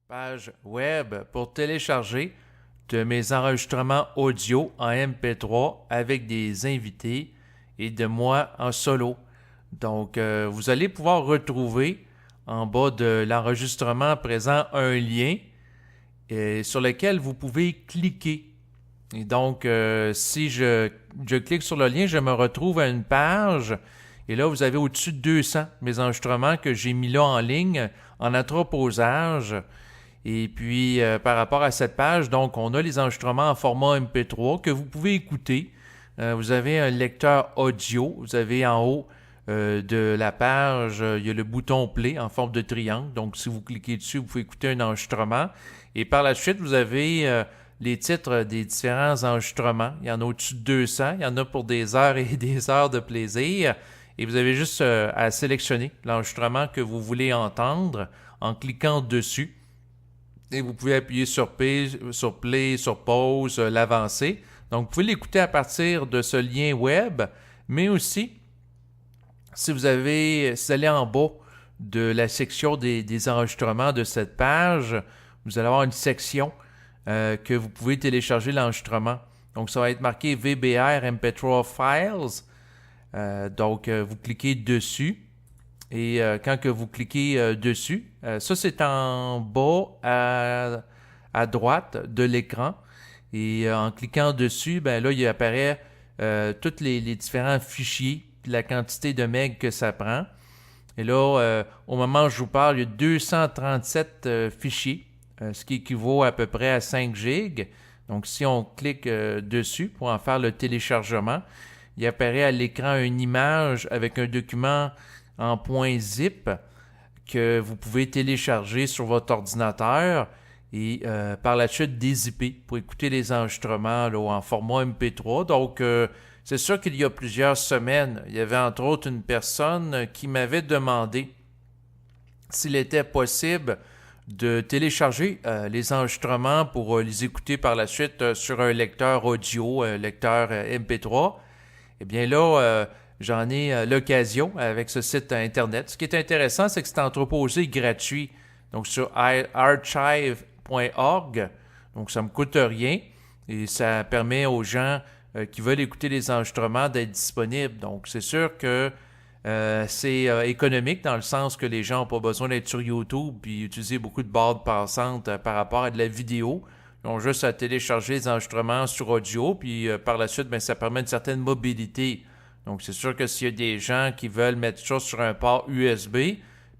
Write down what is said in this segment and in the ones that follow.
page web pour télécharger de mes enregistrements audio en MP3 avec des invités et de moi en solo. Donc, vous allez pouvoir retrouver en bas de l'enregistrement présent un lien sur lequel vous pouvez cliquer. Et donc, si je clique sur le lien, je me retrouve à une page. Et là, vous avez au-dessus de 200 mes enregistrements que j'ai mis là en ligne, en entreposage. Et puis, par rapport à cette page, donc, on a les enregistrements en format MP3 que vous pouvez écouter. Vous avez un lecteur audio. Vous avez en haut de la page, il y a le bouton play en forme de triangle. Donc, si vous cliquez dessus, vous pouvez écouter un enregistrement. Et par la suite, vous avez les titres des différents enregistrements. Il y en a au-dessus de 200. Il y en a pour des heures et des heures de plaisir. Et vous avez juste à sélectionner l'enregistrement que vous voulez entendre en cliquant dessus. Et vous pouvez appuyer sur play, sur pause, l'avancer. Donc, vous pouvez l'écouter à partir de ce lien web, mais aussi, si vous allez en bas de la section des enregistrements de cette page, vous allez avoir une section que vous pouvez télécharger l'enregistrement. Donc, ça va être marqué VBR MP3 Files. Donc, vous cliquez dessus. Et quand que vous cliquez dessus, ça c'est en bas à droite de l'écran. Et en cliquant dessus, ben là, il apparaît tous les différents fichiers, puis la quantité de meg que ça prend. Et là, au moment où je vous parle, il y a 237 fichiers, ce qui équivaut à peu près à 5 gigs. Donc, si on clique dessus pour en faire le téléchargement, il apparaît à l'écran une image avec un document en .zip que vous pouvez télécharger sur votre ordinateur et par la suite dézipper pour écouter les enregistrements là, en format MP3. Donc, c'est sûr qu'il y a plusieurs semaines, il y avait entre autres une personne qui m'avait demandé s'il était possible de télécharger les enregistrements pour les écouter par la suite sur un lecteur audio, un lecteur MP3. Eh bien là, j'en ai l'occasion avec ce site Internet. Ce qui est intéressant, c'est que c'est entreposé gratuit. Donc, sur archive.org. Donc, ça ne me coûte rien. Et ça permet aux gens qui veulent écouter les enregistrements d'être disponibles. Donc, c'est sûr que c'est économique dans le sens que les gens n'ont pas besoin d'être sur YouTube et utiliser beaucoup de bandes passantes par rapport à de la vidéo. Ils ont juste à télécharger les enregistrements sur audio. Puis, par la suite, ben, ça permet une certaine mobilité. Donc, c'est sûr que s'il y a des gens qui veulent mettre ça sur un port USB,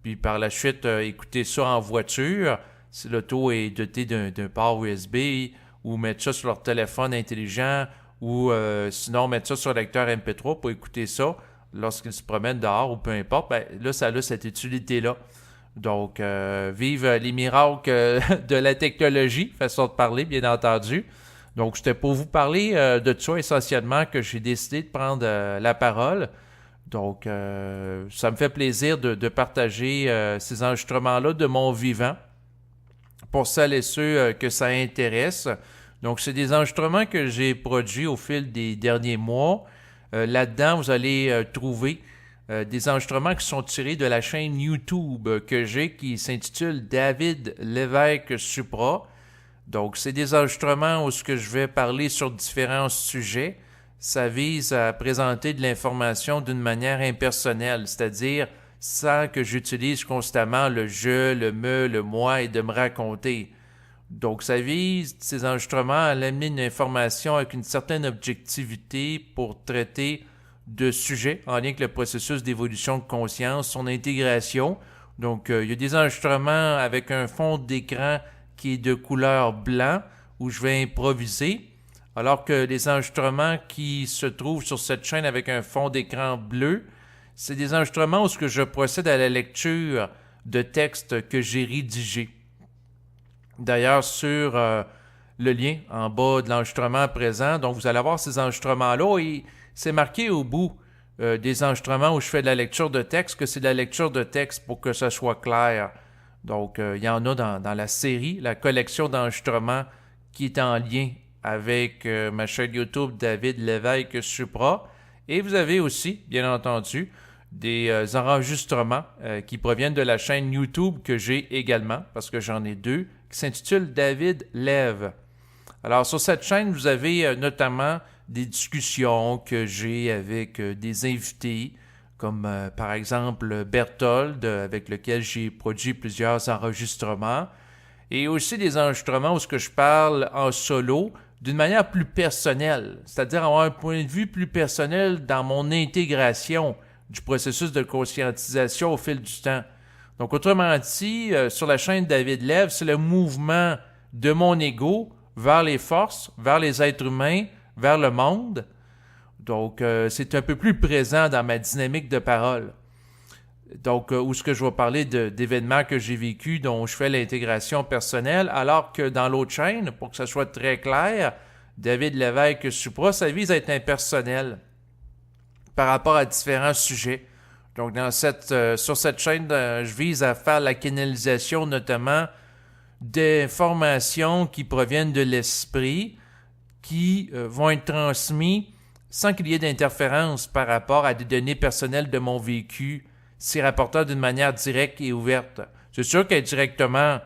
puis par la suite écouter ça en voiture, si l'auto est doté d'un port USB, ou mettre ça sur leur téléphone intelligent, ou sinon mettre ça sur le lecteur MP3 pour écouter ça lorsqu'ils se promènent dehors, ou peu importe, ben, là, ça a cette utilité-là. Donc, vive les miracles de la technologie, façon de parler, bien entendu. Donc, c'était pour vous parler de ça essentiellement que j'ai décidé de prendre la parole. Donc, ça me fait plaisir de partager ces enregistrements-là de mon vivant pour celles et ceux que ça intéresse. Donc, c'est des enregistrements que j'ai produits au fil des derniers mois. Là-dedans, vous allez trouver des enregistrements qui sont tirés de la chaîne YouTube que j'ai qui s'intitule David Lévesque Supra. Donc, c'est des enregistrements où je vais parler sur différents sujets. Ça vise à présenter de l'information d'une manière impersonnelle, c'est-à-dire sans que j'utilise constamment le je, le me, le moi et de me raconter. Donc, ça vise, ces enregistrements, à amener une information avec une certaine objectivité pour traiter de sujets en lien avec le processus d'évolution de conscience, son intégration. Donc, il y a des enregistrements avec un fond d'écran qui est de couleur blanc, où je vais improviser, alors que les enregistrements qui se trouvent sur cette chaîne avec un fond d'écran bleu, c'est des enregistrements où je procède à la lecture de textes que j'ai rédigés. D'ailleurs, sur le lien en bas de l'enregistrement présent, donc vous allez avoir ces enregistrements-là, et c'est marqué au bout des enregistrements où je fais de la lecture de texte que c'est de la lecture de texte pour que ça soit clair. Donc, il y en a dans la série, la collection d'enregistrements qui est en lien avec ma chaîne YouTube David Lévesque Supra. Et vous avez aussi, bien entendu, des enregistrements qui proviennent de la chaîne YouTube que j'ai également, parce que j'en ai deux, qui s'intitule David Lève. Alors, sur cette chaîne, vous avez notamment des discussions que j'ai avec des invités, comme par exemple Berthold, avec lequel j'ai produit plusieurs enregistrements, et aussi des enregistrements où je parle en solo d'une manière plus personnelle, c'est-à-dire avoir un point de vue plus personnel dans mon intégration du processus de conscientisation au fil du temps. Donc, autrement dit, sur la chaîne David Lève, c'est le mouvement de mon ego vers les forces, vers les êtres humains, vers le monde. Donc, c'est un peu plus présent dans ma dynamique de parole. Donc, où est-ce que je vais parler d'événements que j'ai vécus dont je fais l'intégration personnelle, alors que dans l'autre chaîne, pour que ça soit très clair, David Lévesque Supra, ça vise à être impersonnel par rapport à différents sujets. Donc, sur cette chaîne, je vise à faire la canalisation notamment d'informations qui proviennent de l'esprit, qui vont être transmises sans qu'il y ait d'interférence par rapport à des données personnelles de mon vécu, s'y rapportant d'une manière directe et ouverte. C'est sûr qu'indirectement,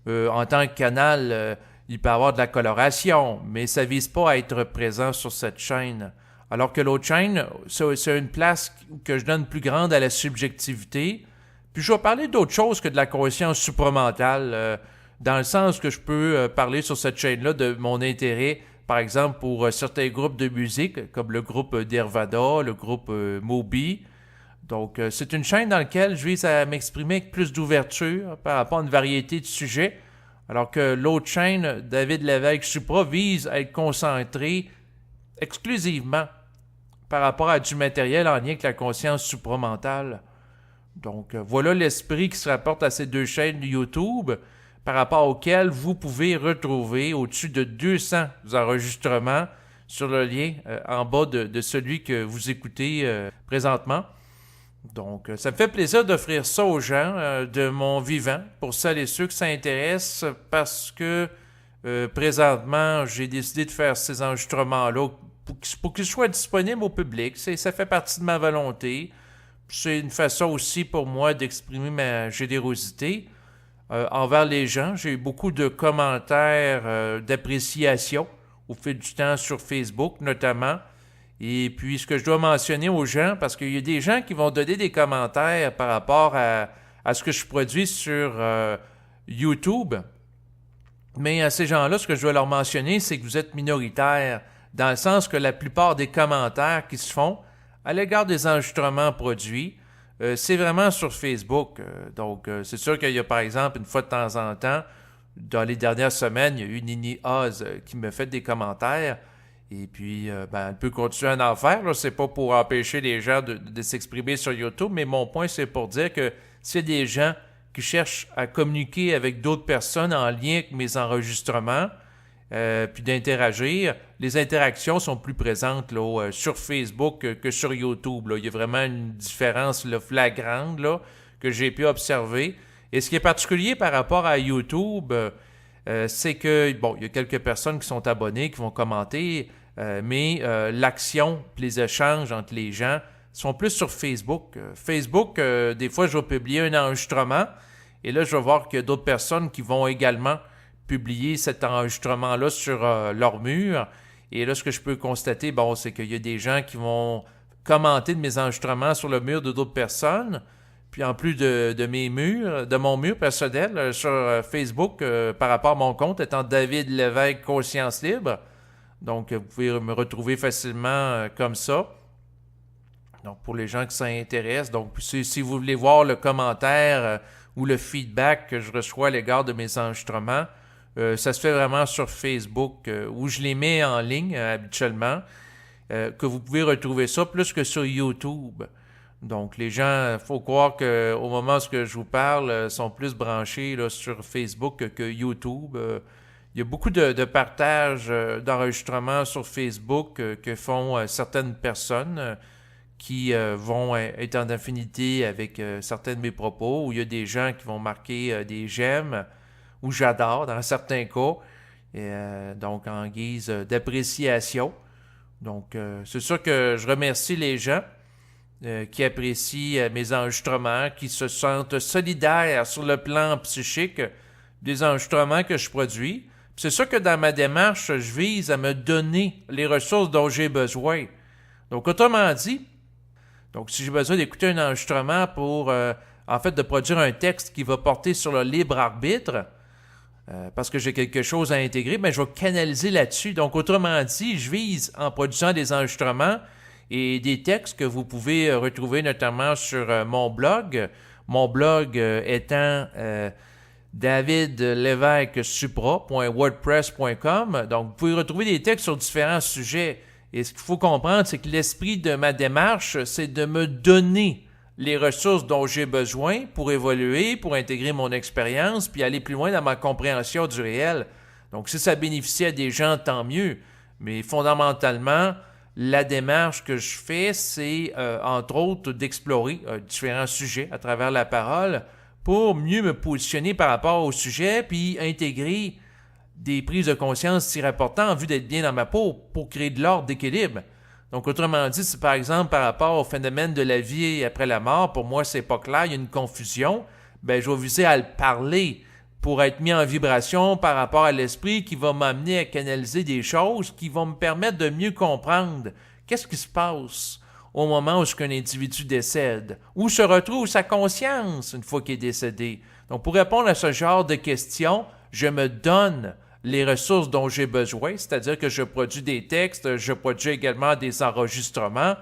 en tant que canal, il peut y avoir de la coloration, mais ça ne vise pas à être présent sur cette chaîne. Alors que l'autre chaîne, c'est une place que je donne plus grande à la subjectivité. Puis je vais parler d'autre chose que de la conscience supramentale, dans le sens que je peux parler sur cette chaîne-là de mon intérêt, par exemple, pour certains groupes de musique, comme le groupe Dervada, le groupe Moby. Donc, c'est une chaîne dans laquelle je vise à m'exprimer avec plus d'ouverture par rapport à une variété de sujets, alors que l'autre chaîne, David Lévesque Supra, vise à être concentré exclusivement par rapport à du matériel en lien avec la conscience supramentale. Donc, voilà l'esprit qui se rapporte à ces deux chaînes de YouTube, par rapport auxquelles vous pouvez retrouver au-dessus de 200 enregistrements sur le lien en bas de celui que vous écoutez présentement. Donc, ça me fait plaisir d'offrir ça aux gens de mon vivant, pour celles et ceux que ça intéresse, parce que présentement, j'ai décidé de faire ces enregistrements-là pour qu'ils soient disponibles au public. Ça fait partie de ma volonté. C'est une façon aussi pour moi d'exprimer ma générosité envers les gens. J'ai eu beaucoup de commentaires d'appréciation au fil du temps sur Facebook, notamment. Et puis, ce que je dois mentionner aux gens, parce qu'il y a des gens qui vont donner des commentaires par rapport à ce que je produis sur YouTube. Mais à ces gens-là, ce que je dois leur mentionner, c'est que vous êtes minoritaires, dans le sens que la plupart des commentaires qui se font à l'égard des enregistrements produits, c'est vraiment sur Facebook. Donc, c'est sûr qu'il y a, par exemple, une fois de temps en temps, dans les dernières semaines, il y a eu Nini Oz qui me fait des commentaires. Et puis, elle peut continuer à en faire. Là. C'est pas pour empêcher les gens de s'exprimer sur YouTube, mais mon point, c'est pour dire que s'il y a des gens qui cherchent à communiquer avec d'autres personnes en lien avec mes enregistrements, puis d'interagir, les interactions sont plus présentes là, sur Facebook que sur YouTube. Là. Il y a vraiment une différence là, flagrante là, que j'ai pu observer. Et ce qui est particulier par rapport à YouTube, c'est que, bon, il y a quelques personnes qui sont abonnées, qui vont commenter, mais l'action, les échanges entre les gens sont plus sur Facebook. Facebook, des fois, je vais publier un enregistrement, et là, je vais voir qu'il y a d'autres personnes qui vont également publier cet enregistrement-là sur leur mur. Et là, ce que je peux constater, bon, c'est qu'il y a des gens qui vont commenter de mes enregistrements sur le mur de d'autres personnes. Puis en plus de mes murs, de mon mur personnel sur Facebook, par rapport à mon compte étant David Lévesque Conscience Libre. Donc, vous pouvez me retrouver facilement comme ça. Donc, pour les gens qui s'intéressent. Donc, si vous voulez voir le commentaire ou le feedback que je reçois à l'égard de mes enregistrements, ça se fait vraiment sur Facebook, où je les mets en ligne habituellement, que vous pouvez retrouver ça plus que sur YouTube. Donc, les gens, il faut croire qu'au moment où je vous parle, sont plus branchés là, sur Facebook que YouTube. Il y a beaucoup de partages d'enregistrements sur Facebook que font certaines personnes qui vont être en affinité avec certains de mes propos, où il y a des gens qui vont marquer des j'aime ou j'adore dans certains cas, donc en guise d'appréciation. Donc, c'est sûr que je remercie les gens. qui apprécient mes enregistrements, qui se sentent solidaires sur le plan psychique des enregistrements que je produis. C'est ça que dans ma démarche, je vise à me donner les ressources dont j'ai besoin. Donc, autrement dit, si j'ai besoin d'écouter un enregistrement pour, de produire un texte qui va porter sur le libre arbitre, parce que j'ai quelque chose à intégrer, je vais canaliser là-dessus. Donc, autrement dit, je vise en produisant des enregistrements et des textes que vous pouvez retrouver notamment sur mon blog. Mon blog étant davidlevesque-supra.wordpress.com. Donc, vous pouvez retrouver des textes sur différents sujets. Et ce qu'il faut comprendre, c'est que l'esprit de ma démarche, c'est de me donner les ressources dont j'ai besoin pour évoluer, pour intégrer mon expérience, puis aller plus loin dans ma compréhension du réel. Donc, si ça bénéficie à des gens, tant mieux. Mais fondamentalement, la démarche que je fais, c'est, entre autres, d'explorer différents sujets à travers la parole pour mieux me positionner par rapport au sujet, puis intégrer des prises de conscience si importantes en vue d'être bien dans ma peau pour créer de l'ordre d'équilibre. Donc, autrement dit, si par exemple, par rapport au phénomène de la vie après la mort, pour moi, c'est pas clair, il y a une confusion, je vais viser à le parler pour être mis en vibration par rapport à l'esprit qui va m'amener à canaliser des choses qui vont me permettre de mieux comprendre qu'est-ce qui se passe au moment où un individu décède, où se retrouve sa conscience une fois qu'il est décédé. Donc, pour répondre à ce genre de questions, je me donne les ressources dont j'ai besoin, c'est-à-dire que je produis des textes, je produis également des enregistrements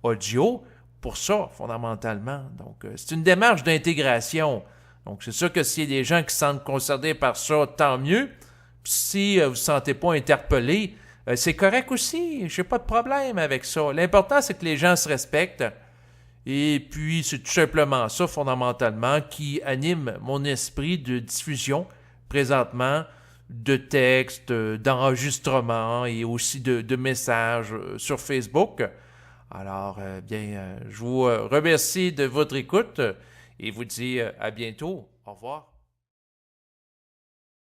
audio, pour ça, fondamentalement. Donc, c'est une démarche d'intégration. Donc, c'est sûr que s'il y a des gens qui se sentent concernés par ça, tant mieux. Puis si vous ne vous sentez pas interpellé, c'est correct aussi, j'ai pas de problème avec ça. L'important, c'est que les gens se respectent. Et puis, c'est tout simplement ça, fondamentalement, qui anime mon esprit de diffusion présentement de textes, d'enregistrements et aussi de messages sur Facebook. Alors, je vous remercie de votre écoute et vous dis à bientôt. Au revoir.